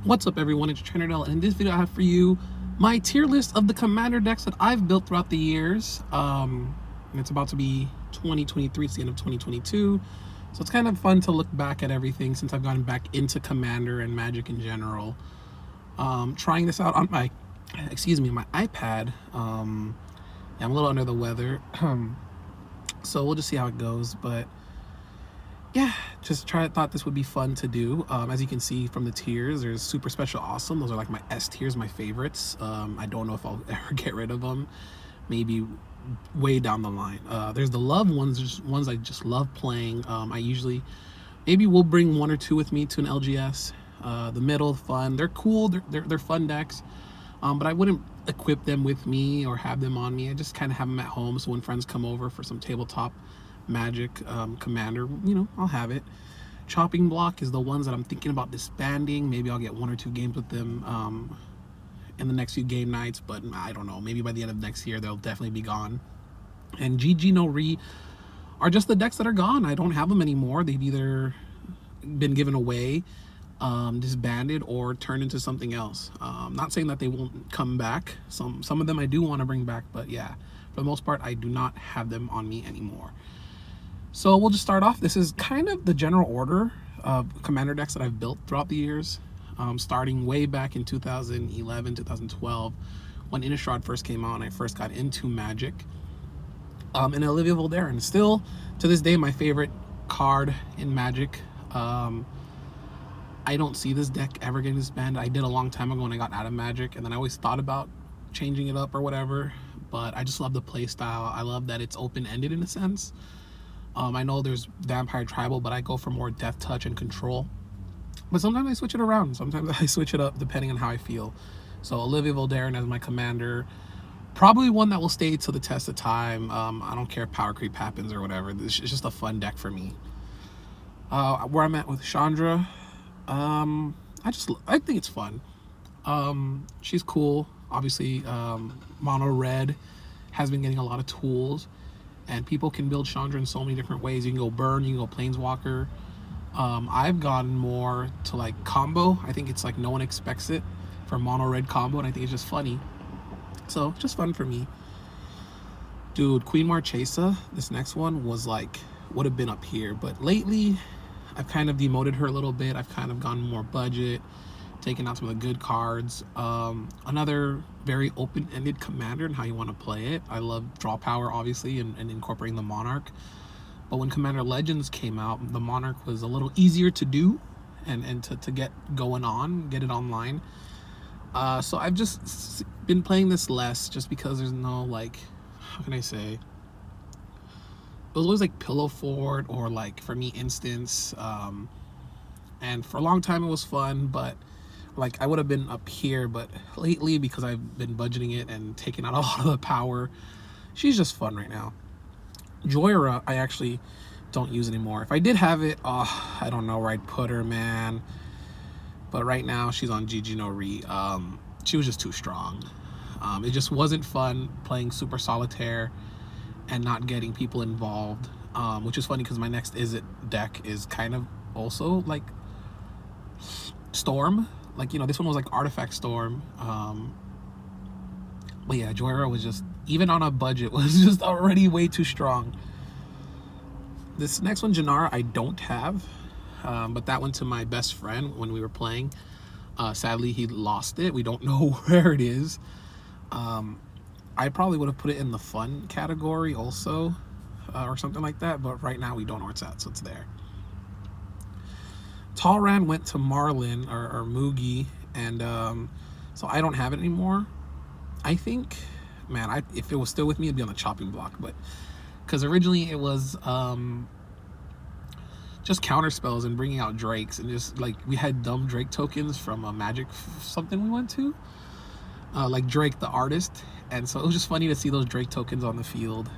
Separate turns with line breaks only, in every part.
What's up, everyone? It's Trainer, and in this video I have for you my tier list of the commander decks that I've built throughout the years. And it's about to be 2023, it's the end of 2022, so it's kind of fun to look back at everything since I've gotten back into commander and magic in general. Trying this out on my my iPad. Yeah, I'm a little under the weather, so we'll just see how it goes, but yeah, just thought this would be fun to do. As you can see from the tiers, there's super special awesome. Those are like my S tiers, my favorites. I don't know if I'll ever get rid of them. Maybe way down the line. There's the love ones, just ones I just love playing. I usually maybe we'll bring one or two with me to an LGS. The middle, fun. They're cool. They're fun decks. But I wouldn't equip them with me or have them on me. I just kind of have them at home, so when friends come over for some tabletop magic commander, I'll have it. Chopping block is the ones that I'm thinking about disbanding. Maybe I'll get one or two games with them in the next few game nights, but I don't know. Maybe by the end of next year they'll definitely be gone. And GG no Re are just the decks that are gone. I don't have them anymore. They've either been given away, disbanded, or turned into something else. Not saying that they won't come back. Some of them I do want to bring back, but yeah, for the most part I do not have them on me anymore. So we'll just start off. This is kind of the general order of commander decks that I've built throughout the years, starting way back in 2011, 2012, when Innistrad first came out and I first got into Magic. And Olivia Voldaren, still to this day my favorite card in Magic. I don't see this deck ever getting disbanded. I did a long time ago when I got out of Magic, and then I always thought about changing it up or whatever, but I just love the play style. I love that it's open-ended in a sense. I know there's Vampire Tribal, but I go for more Death Touch and Control. But sometimes I switch it around. Sometimes I switch it up depending on how I feel. So Olivia Voldaren as my commander, probably one that will stay to the test of time. I don't care if power creep happens or whatever. It's just a fun deck for me. Where I'm at with Chandra, I think it's fun. She's cool. Obviously, mono red has been getting a lot of tools, and people can build Chandra in so many different ways. You can go burn, you can go planeswalker. I've gotten more to like combo. I think it's like no one expects it for mono red combo, and I think it's just funny. So it's just fun for me. Dude, Queen Marchesa, this next one was like, would have been up here, but lately I've kind of demoted her a little bit. I've kind of gone more budget, taking out some of the good cards. Another very open-ended commander and how you want to play it. I love draw power, obviously, and incorporating the Monarch. But when Commander Legends came out, the Monarch was a little easier to do and to get going on, get it online. So I've just been playing this less just because there's no, like, how can I say? It was always like Pillow Fort or like, for me, Instance. And for a long time it was fun, but like I would have been up here, but lately, because I've been budgeting it and taking out a lot of the power, she's just fun right now. Joyra, I actually don't use anymore. If I did have it, I don't know where I'd put her, man. But right now she's on GG no Re. She was just too strong. It just wasn't fun playing Super Solitaire and not getting people involved, which is funny because my next Izzet deck is kind of also like Storm. Like, this one was like Artifact Storm. But yeah, Joyra was just, even on a budget, was just already way too strong. This next one, Janara, I don't have, but that went to my best friend when we were playing. Sadly, he lost it. We don't know where it is. I probably would have put it in the fun category also, or something like that, but right now we don't know where it's at, so it's there. Talrand went to Marlin or Moogie, and so I don't have it anymore. I think, man, if it was still with me, it'd be on the chopping block, but because originally it was just counter spells and bringing out Drakes, and just like we had dumb Drake tokens from a Magic something we went to, like Drake the artist, and so it was just funny to see those Drake tokens on the field.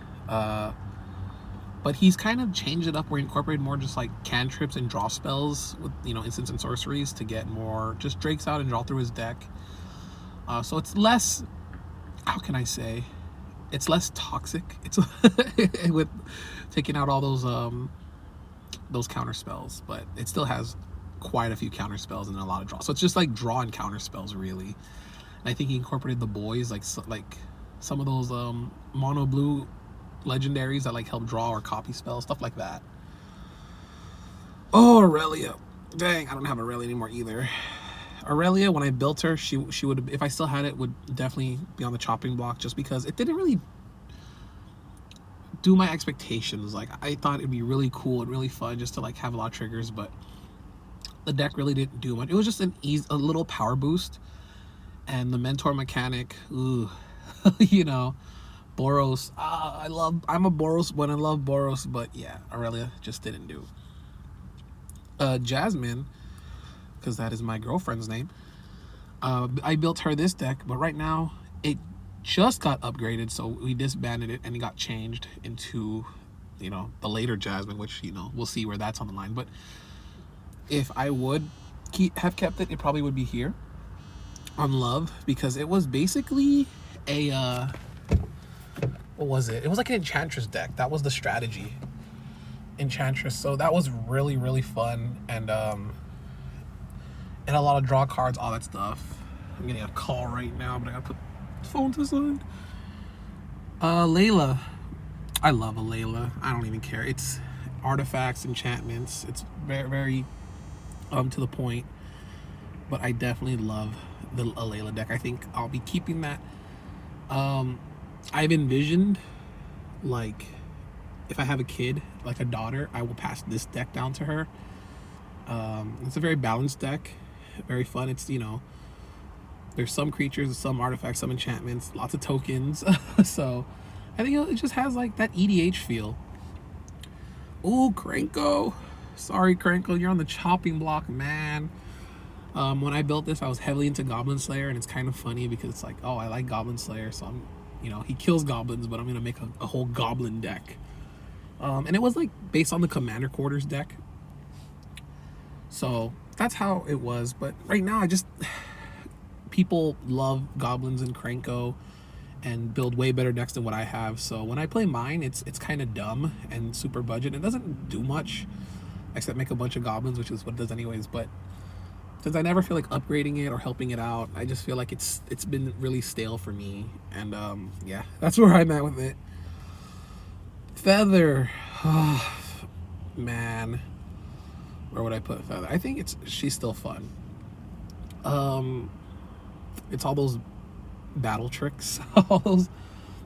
But he's kind of changed it up where he incorporated more just like cantrips and draw spells with, instants and sorceries to get more just Drakes out and draw through his deck. So it's less, how can I say, it's less toxic. It's with taking out all those counter spells, but it still has quite a few counter spells and a lot of draw. So it's just like draw and counter spells really. And I think he incorporated the boys, like some of those mono blue legendaries that like help draw or copy spells, stuff like that. Oh, Aurelia. Dang, I don't have Aurelia anymore either. Aurelia, when I built her, she would, if I still had it, would definitely be on the chopping block, just because it didn't really do my expectations. Like, I thought it'd be really cool and really fun just to like have a lot of triggers, but the deck really didn't do much. It was just a little power boost, and the mentor mechanic, ooh, you know, Boros. I'm a Boros when I love Boros, but yeah, Aurelia just didn't do. Jasmine, because that is my girlfriend's name. I built her this deck, but right now it just got upgraded, so we disbanded it and it got changed into, you know, the later Jasmine, which, you know, we'll see where that's on the line. But if I would have kept it, it probably would be here on Love, because it was basically a what was it? It was like an Enchantress deck. That was the strategy. Enchantress. So that was really, really fun, and a lot of draw cards, all that stuff. I'm getting a call right now, but I gotta put the phone to the side. Layla. I love a Layla. I don't even care. It's artifacts, enchantments. It's very, very to the point. But I definitely love a Layla deck. I think I'll be keeping that. I've envisioned, like, if I have a kid, like a daughter, I will pass this deck down to her. It's a very balanced deck, very fun. It's, you know, there's some creatures, some artifacts, some enchantments, lots of tokens. So I think it just has like that EDH feel. Ooh, Krenko. Sorry, Krenko, you're on the chopping block, man. When I built this, I was heavily into Goblin Slayer, and it's kind of funny because it's like, oh, I like Goblin Slayer, so I'm, you know, he kills goblins, but I'm gonna make a whole goblin deck. And it was like based on the Commander Quarters deck. So that's how it was. But right now, people love goblins and Krenko and build way better decks than what I have. So when I play mine, it's kind of dumb and super budget. It doesn't do much except make a bunch of goblins, which is what it does anyways. But since I never feel like upgrading it or helping it out, I just feel like it's been really stale for me. And yeah, that's where I'm at with it. Feather. Oh, man. Where would I put Feather? I think she's still fun. It's all those battle tricks, all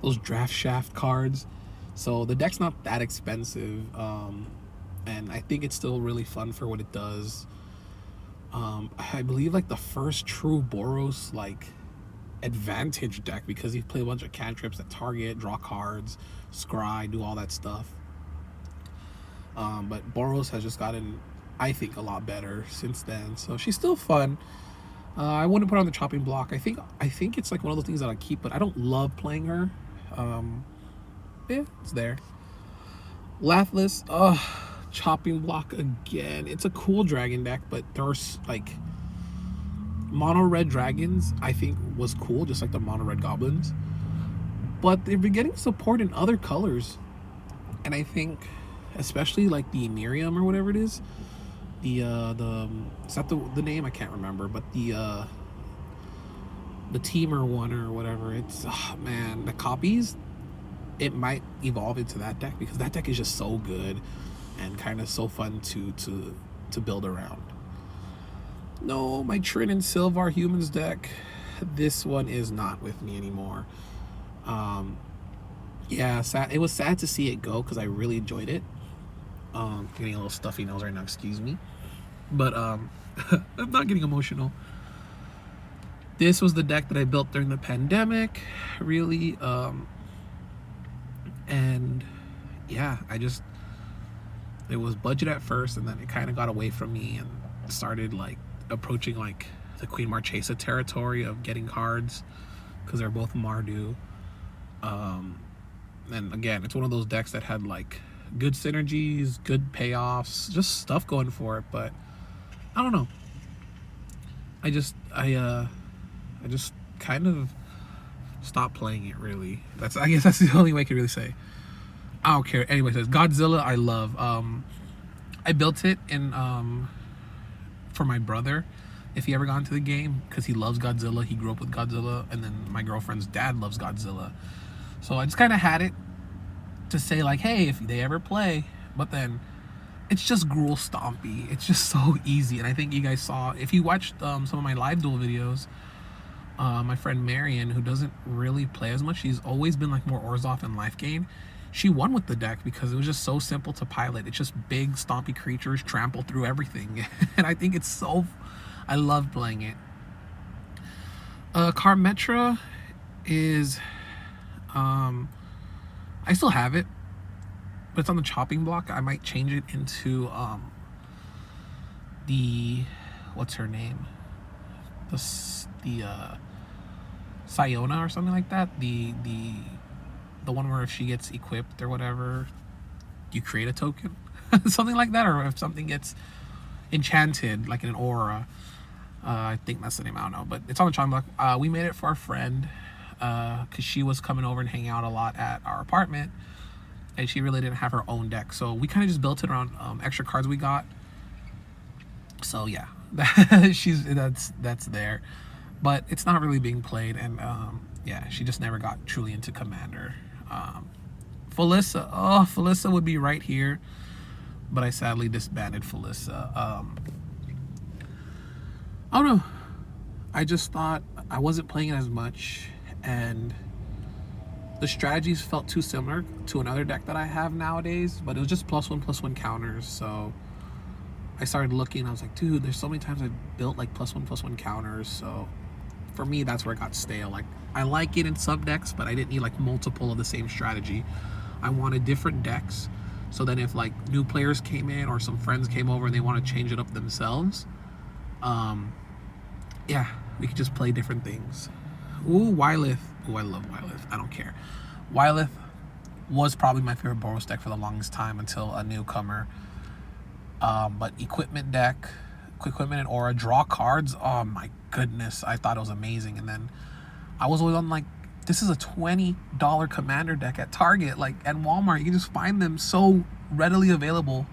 those draft shaft cards. So the deck's not that expensive, and I think it's still really fun for what it does. I believe like the first true Boros like advantage deck, because you play a bunch of cantrips that target, draw cards, scry, do all that stuff. But Boros has just gotten, I think, a lot better since then. So she's still fun. I wouldn't put her on the chopping block. I think it's like one of those things that I keep, but I don't love playing her. Yeah, it's there. Lathliss, chopping block again. It's a cool dragon deck, but there's like mono red dragons, I think, was cool, just like the mono red goblins. But they've been getting support in other colors, and I think, especially like the Miriam or whatever it is, is that the name? I can't remember, but the Teamer one or whatever. It's, oh man, the copies. It might evolve into that deck, because that deck is just so good and kind of so fun to build around. No, my Trin and Sylvar Humans deck, this one is not with me anymore. Yeah, sad. It was sad to see it go, because I really enjoyed it. Getting a little stuffy nose right now, excuse me. But I'm not getting emotional. This was the deck that I built during the pandemic, really. And yeah, it was budget at first, and then it kind of got away from me and started like approaching like the Queen Marchesa territory of getting cards, because they're both Mardu. And again, it's one of those decks that had like good synergies, good payoffs, just stuff going for it. But I don't know. I just kind of stopped playing it, really. I guess that's the only way I can really say. I don't care. Anyway, says Godzilla, I love. I built it in for my brother if he ever got into the game, because he loves Godzilla. He grew up with Godzilla, and then my girlfriend's dad loves Godzilla. So I just kind of had it to say like, hey, if they ever play. But then it's just Gruul Stompy. It's just so easy. And I think you guys saw, if you watched some of my live duel videos, my friend Marion, who doesn't really play as much, she's always been like more Orzhov and life gain. She won with the deck because it was just so simple to pilot. It's just big stompy creatures trample through everything. And I think it's so, I love playing it. Carmetra is, I still have it, but it's on the chopping block. I might change it into the, what's her name? The Siona or something like that. The one where if she gets equipped or whatever, you create a token. Something like that. Or if something gets enchanted, like an aura. I think that's the name, I don't know. But it's on the chopping block. We made it for our friend because she was coming over and hanging out a lot at our apartment. And she really didn't have her own deck. So we kind of just built it around extra cards we got. So yeah, that's there. But it's not really being played. And yeah, she just never got truly into Commander. Felissa would be right here. But I sadly disbanded Felissa. I don't know. I just thought I wasn't playing it as much. And the strategies felt too similar to another deck that I have nowadays, but it was just +1/+1 counters. So I started looking, I was like, dude, there's so many times I built like +1/+1 counters. So for me, that's where it got stale. Like, I like it in sub decks, but I didn't need like multiple of the same strategy. I wanted different decks. So then if like new players came in or some friends came over and they want to change it up themselves, yeah, we could just play different things. Ooh, Wylith. Ooh, I love Wylith. I don't care. Wylith was probably my favorite Boros deck for the longest time until a newcomer. But equipment deck, equipment and aura, draw cards. Oh my goodness, I thought it was amazing. And then I was always on like, this is a $20 Commander deck at Target, like at Walmart. You can just find them so readily available.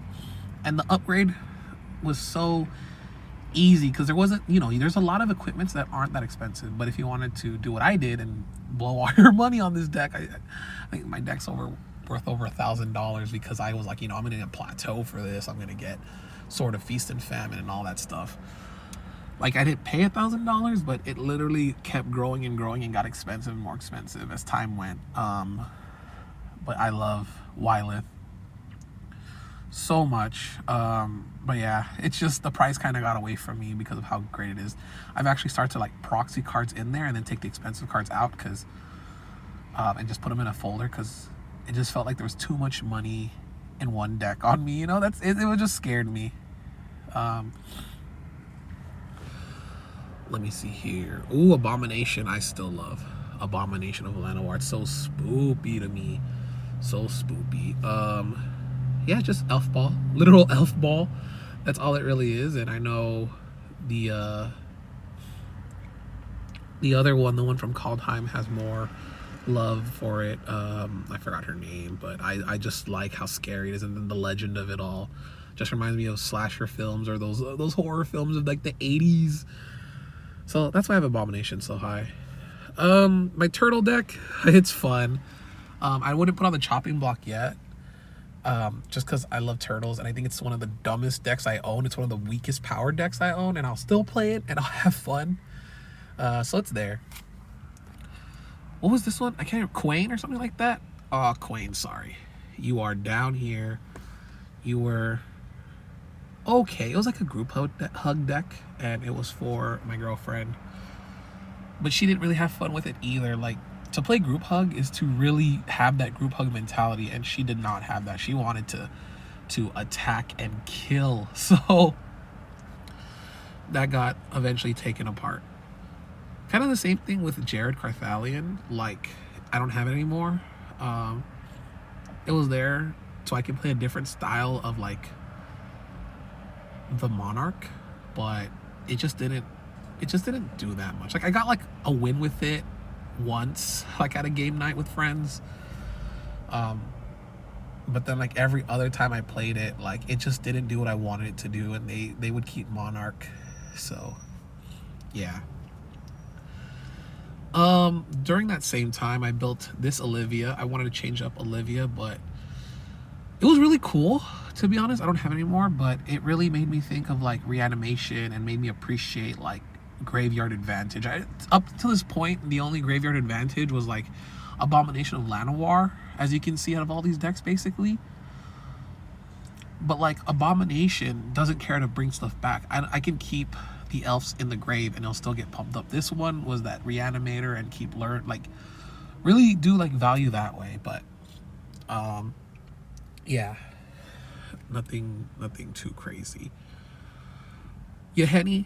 And the upgrade was so easy because there wasn't, you know, there's a lot of equipments that aren't that expensive. But if you wanted to do what I did and blow all your money on this deck, I think my deck's worth over $1,000 because I was like, you know, I'm gonna get plateau for this. I'm gonna get Sword of Feast and Famine and all that stuff. Like, I didn't pay $1,000, but it literally kept growing and growing and got expensive and more expensive as time went. But I love Wylith so much. But yeah, it's just the price kind of got away from me because of how great it is. I've actually started to like proxy cards in there and then take the expensive cards out because and just put them in a folder because it just felt like there was too much money in one deck on me. You know, it just scared me. Let me see here. Ooh, Abomination. I still love Abomination of Llanowar. It's so spoopy to me. So spoopy. Yeah, just elf ball. Literal elf ball. That's all it really is. And I know the other one, the one from Kaldheim, has more love for it. I forgot her name, but I just like how scary it is, and then the legend of it all just reminds me of slasher films or those horror films of like the 80s. So that's why I have Abomination so high. My turtle deck, it's fun. I wouldn't put on the chopping block yet, just because I love turtles, and I think it's one of the dumbest decks I own. It's one of the weakest power decks I own, and I'll still play it, and I'll have fun. So it's there. What was this one? I can't remember. Quain or something like that? Oh, Quain, sorry. You are down here. You were... okay, it was like a group hug deck, and it was for my girlfriend. But she didn't really have fun with it either. Like, to play group hug is to really have that group hug mentality, and she did not have that. She wanted to attack and kill. So that got eventually taken apart. Kind of the same thing with Jared Carthalion. Like, I don't have it anymore. It was there so I could play a different style of like the Monarch, but it just didn't do that much. Like, I got like a win with it once, like at a game night with friends. But then like every other time I played it, like it just didn't do what I wanted it to do, and they would keep Monarch. So yeah. During that same time, I built this Olivia. I wanted to change up Olivia, but it was really cool, to be honest. I don't have it anymore, but it really made me think of like reanimation and made me appreciate like graveyard advantage. Up to this point, the only graveyard advantage was like Abomination of Llanowar, as you can see out of all these decks basically. But like Abomination doesn't care to bring stuff back. I can keep the elves in the grave and it'll still get pumped up. This one was that reanimator and keep really do like value that way. But yeah, nothing too crazy. Yahenni,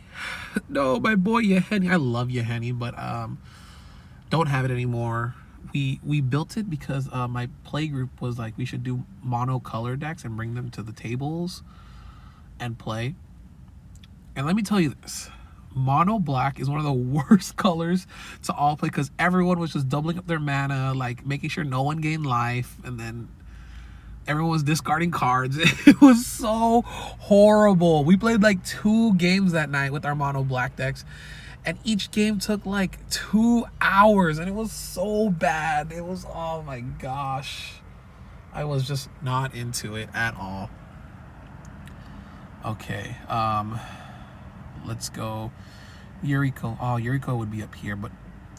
no, my boy Yahenni. I love Yahenni, but don't have it anymore. We built it because my play group was like we should do mono color decks and bring them to the tables and play. And let me tell you this, mono black is one of the worst colors to all play because everyone was just doubling up their mana, like making sure no one gained life, and then everyone was discarding cards. It was so horrible. We played like 2 games that night with our mono black decks, and each game took like 2 hours, and it was so bad. It was, oh my gosh, I was just not into it at all. Okay, let's go Yuriko. Oh, Yuriko would be up here, but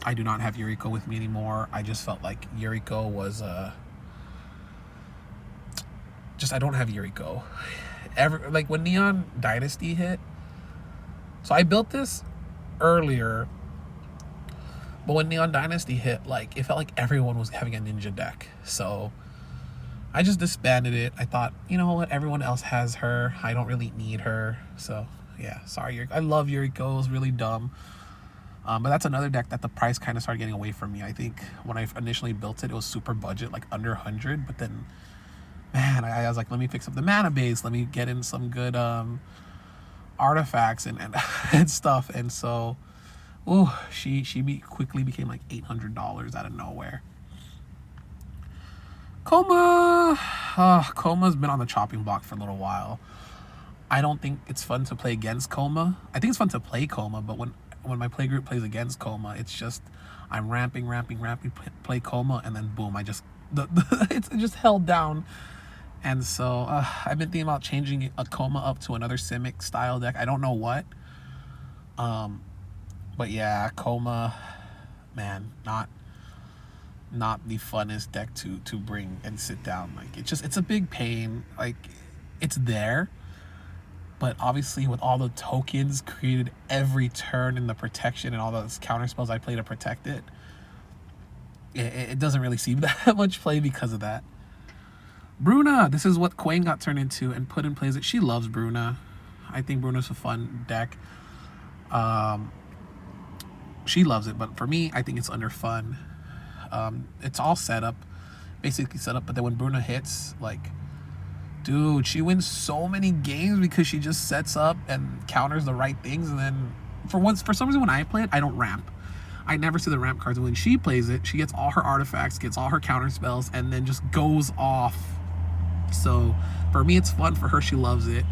I do not have Yuriko with me anymore. I just felt like Yuriko was I don't have Yuriko. Like when Neon Dynasty hit, so I built this earlier, but when Neon Dynasty hit, like it felt like everyone was having a ninja deck, so I just disbanded it. I thought, you know what, everyone else has her, I don't really need her. So yeah, sorry Yuriko. I love Yuriko. It was really dumb, but that's another deck that the price kind of started getting away from me. I think when I initially built it, it was super budget, like under 100, but then man, I was like, let me fix up the mana base, let me get in some good artifacts and and stuff. And so she quickly became like $800 out of nowhere. Koma. Koma's been on the chopping block for a little while. I don't think it's fun to play against Koma. I think it's fun to play Koma, but when my play group plays against Koma, it's just I'm ramping, play Koma, and then boom, I just it's just held down. And so I've been thinking about changing a Koma up to another Simic style deck. I don't know what. But yeah, Koma, man, not the funnest deck to bring and sit down. Like it's a big pain. Like it's there, but obviously with all the tokens created every turn and the protection and all those counter spells I play to protect it, it doesn't really seem that much play because of that. Bruna, this is what Quayne got turned into and put in plays it. She loves Bruna. I think Bruna's a fun deck. She loves it, but for me, I think it's under fun. It's all set up, basically set up, but then when Bruna hits, like, dude, she wins so many games because she just sets up and counters the right things, and then for some reason when I play it, I don't ramp. I never see the ramp cards. When she plays it, she gets all her artifacts, gets all her counter spells, and then just goes off. So for me, it's fun. For her, she loves it.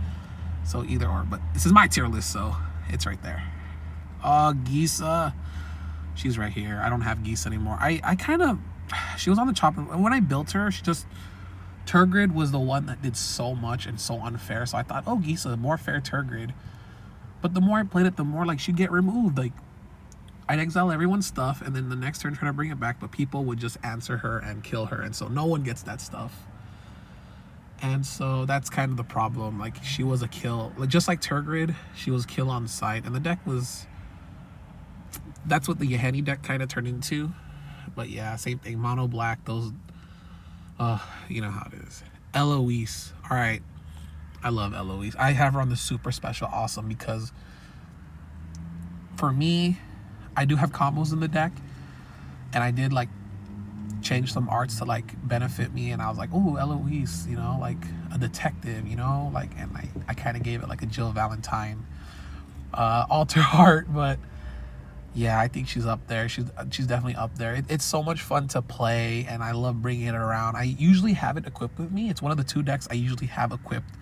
So either or. But this is my tier list, so it's right there. Gisa. She's right here. I don't have Gisa anymore. I kind of... She was on the chopper. When I built her, Turgid was the one that did so much and so unfair. So I thought, oh, Gisa, more fair Turgid. But the more I played it, the more like she'd get removed. Like, I'd exile everyone's stuff, and then the next turn try to bring it back, but people would just answer her and kill her, and so no one gets that stuff. And so that's kind of the problem. Like, she was a kill, like just like Turgid, she was kill on sight, and the deck was... That's what the Yahenni deck kind of turned into. But yeah, same thing, mono black, those... you know how it is. Eloise. All right, I love Eloise. I have her on the super special awesome because for me, I do have combos in the deck, and I did like change some arts to like benefit me, and I was like, oh, Eloise, you know, like a detective, you know, like, and I kind of gave it like a Jill Valentine alter art. But Yeah, I think she's up there. She's definitely up there. It's so much fun to play, and I love bringing it around. I usually have it equipped with me. It's one of the two decks I usually have equipped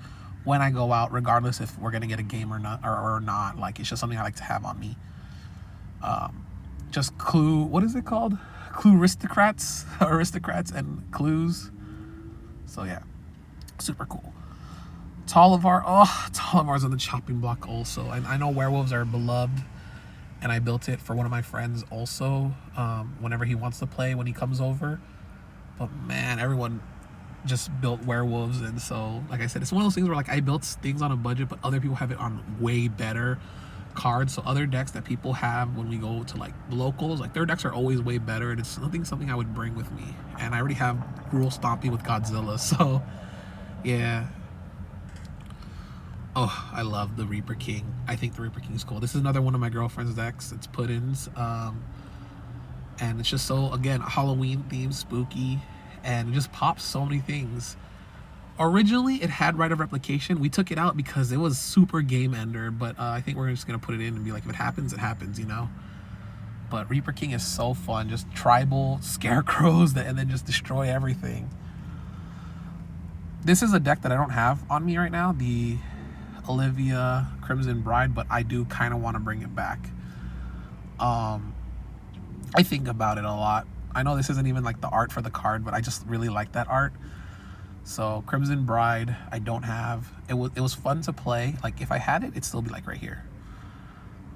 when I go out, regardless if we're gonna get a game or not. Or not. Like, it's just something I like to have on me. Just clue. What is it called? Clue aristocrats, aristocrats, and clues. So yeah, super cool. Tolivar. Oh, Tolivar's on the chopping block also, and I know werewolves are beloved, and I built it for one of my friends also. Whenever he wants to play, when he comes over. But man, everyone just built werewolves, and so like I said, it's one of those things where like I built things on a budget, but other people have it on way better cards. So other decks that people have when we go to like locals, like their decks are always way better, and it's something I would bring with me. And I already have Gruul Stompy with Godzilla, so yeah. Oh, I love the Reaper King. I think the Reaper King is cool. This is another one of my girlfriend's decks. It's put-ins, and it's just so, again, Halloween themed, spooky, and it just pops so many things. Originally, it had Right of Replication. We took it out because it was super game ender, but I think we're just gonna put it in and be like, if it happens, it happens, you know. But Reaper King is so fun. Just tribal scarecrows that, and then just destroy everything. This is a deck that I don't have on me right now, the Olivia Crimson Bride, but I do kind of want to bring it back. I think about it a lot. I know this isn't even like the art for the card, but I just really like that art. So Crimson Bride, I don't have. It was fun to play. Like if I had it, it'd still be like right here.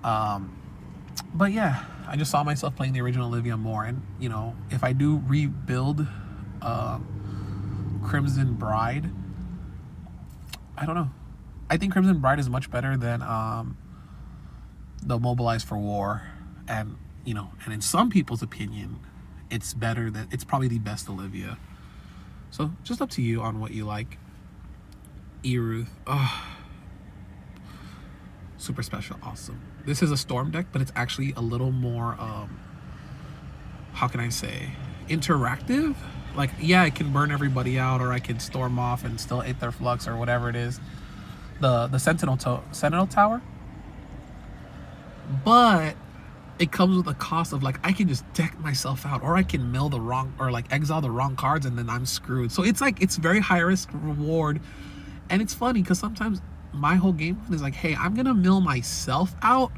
But yeah, I just saw myself playing the original Olivia more, and you know, if I do rebuild Crimson Bride, I don't know. I think Crimson Bride is much better than the Mobilize for War, and you know, and in some people's opinion, it's better than, it's probably the best Olivia. So just up to you on what you like. Eruth, oh, super special, awesome. This is a storm deck, but it's actually a little more, how can I say, interactive. Like, yeah, I can burn everybody out, or I can storm off and still Aether Flux or whatever it is. The Sentinel Tower, but it comes with a cost of like I can just deck myself out, or I can mill the wrong, or like exile the wrong cards, and then I'm screwed. So it's like, it's very high risk reward, and it's funny because sometimes my whole game plan is like, hey, I'm gonna mill myself out,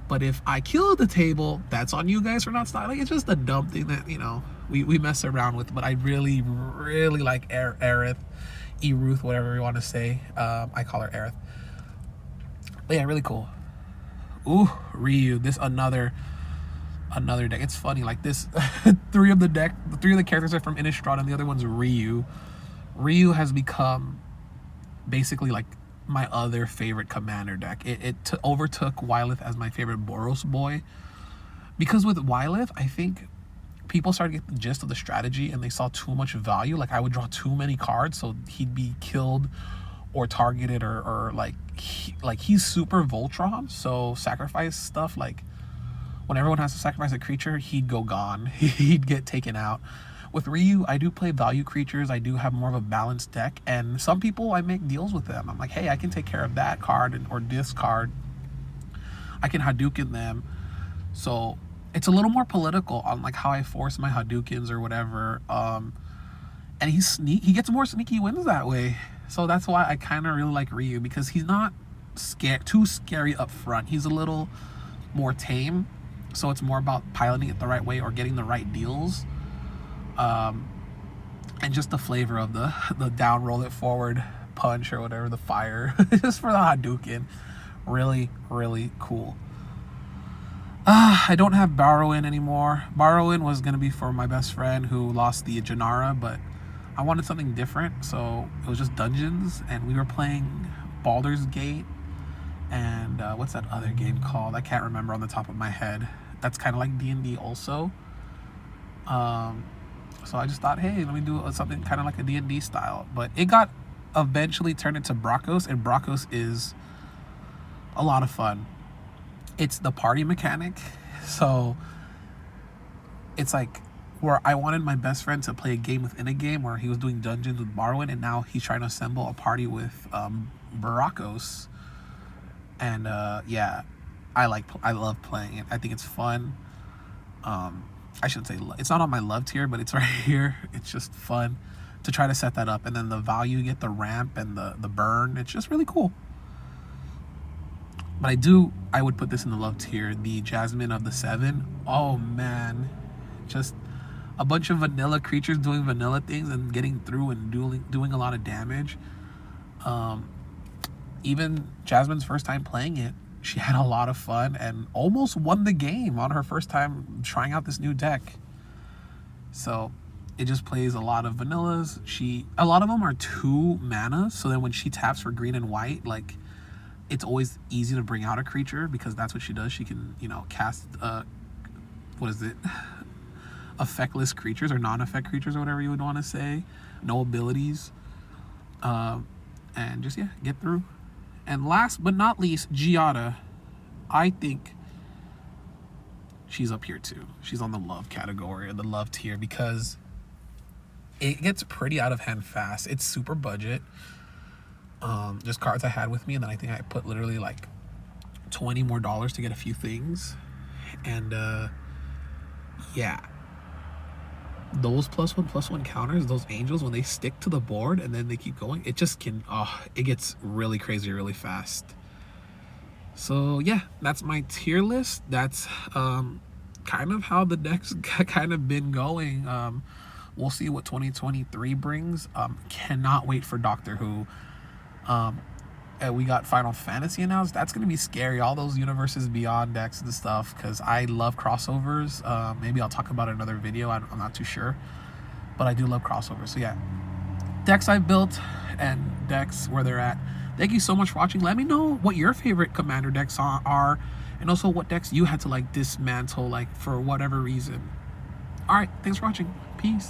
but if I kill the table, that's on you guys for not stopping. Like, it's just a dumb thing that, you know, we mess around with. But I really like Aerith, Eruth, whatever you want to say. I call her Aerith. But yeah, really cool. Ooh, Ryu. This another deck. It's funny, like this three of the characters are from Innistrad, and the other one's Ryu. Ryu has become basically like my other favorite commander deck. It overtook Wylith as my favorite Boros boy, because with Wylith, I think people started to get the gist of the strategy, and they saw too much value. Like, I would draw too many cards, so he'd be killed or targeted, or like he's super Voltron, so sacrifice stuff, like when everyone has to sacrifice a creature, he'd go gone. He'd get taken out. With Ryu, I do play value creatures. I do have more of a balanced deck, and some people, I make deals with them. I'm like, hey, I can take care of that card, or this card. I can Hadouken them. So it's a little more political on like how I force my Hadoukens or whatever. And he gets more sneaky wins that way. So that's why I kind of really like Ryu, because he's not too scary up front. He's a little more tame. So it's more about piloting it the right way or getting the right deals. And just the flavor of the down roll it forward punch or whatever, the fire, just for the Hadouken. Really cool. I don't have Barrowin anymore. Barrowin was going to be for my best friend who lost the Janara, but I wanted something different, so it was just dungeons, and we were playing Baldur's Gate, and what's that other game called? I can't remember on the top of my head. That's kind of like D&D also. So I just thought, hey, let me do something kind of like a D&D style. But it got eventually turned into Brakos, and Brakos is a lot of fun. It's the party mechanic. So it's like where I wanted my best friend to play a game within a game, where he was doing dungeons with Barwin, and now he's trying to assemble a party with Brakos. And yeah, I love playing it. I think it's fun. I shouldn't say it's not on my love tier, but it's right here. It's just fun to try to set that up, and then the value you get, the ramp and the burn, it's just really cool. But I would put this in the love tier. The Jasmine of the 7. Oh man, just a bunch of vanilla creatures doing vanilla things and getting through and doing a lot of damage. Even Jasmine's first time playing it, she had a lot of fun and almost won the game on her first time trying out this new deck. So it just plays a lot of vanillas. A lot of them are 2 mana, so then when she taps for green and white, like, it's always easy to bring out a creature because that's what she does. She can, cast effectless creatures or non-effect creatures or whatever you would want to say. No abilities. And just, get through. And last but not least, Giada. I think she's up here too. She's on the love category or the love tier because it gets pretty out of hand fast. It's super budget. Just cards I had with me, and then I think I put literally like $20 more to get a few things. And those +1/+1 counters, those angels, when they stick to the board and then they keep going, it just it gets really crazy really fast. So yeah, that's my tier list. That's kind of how the deck's kind of been going. We'll see what 2023 brings. Cannot wait for Doctor Who. And we got Final Fantasy announced. That's going to be scary. All those Universes Beyond decks and stuff, because I love crossovers. Maybe I'll talk about it in another video. I'm not too sure. But I do love crossovers. So yeah, decks I've built and decks where they're at. Thank you so much for watching. Let me know what your favorite Commander decks are. And also what decks you had to like dismantle, like, for whatever reason. Alright, thanks for watching. Peace.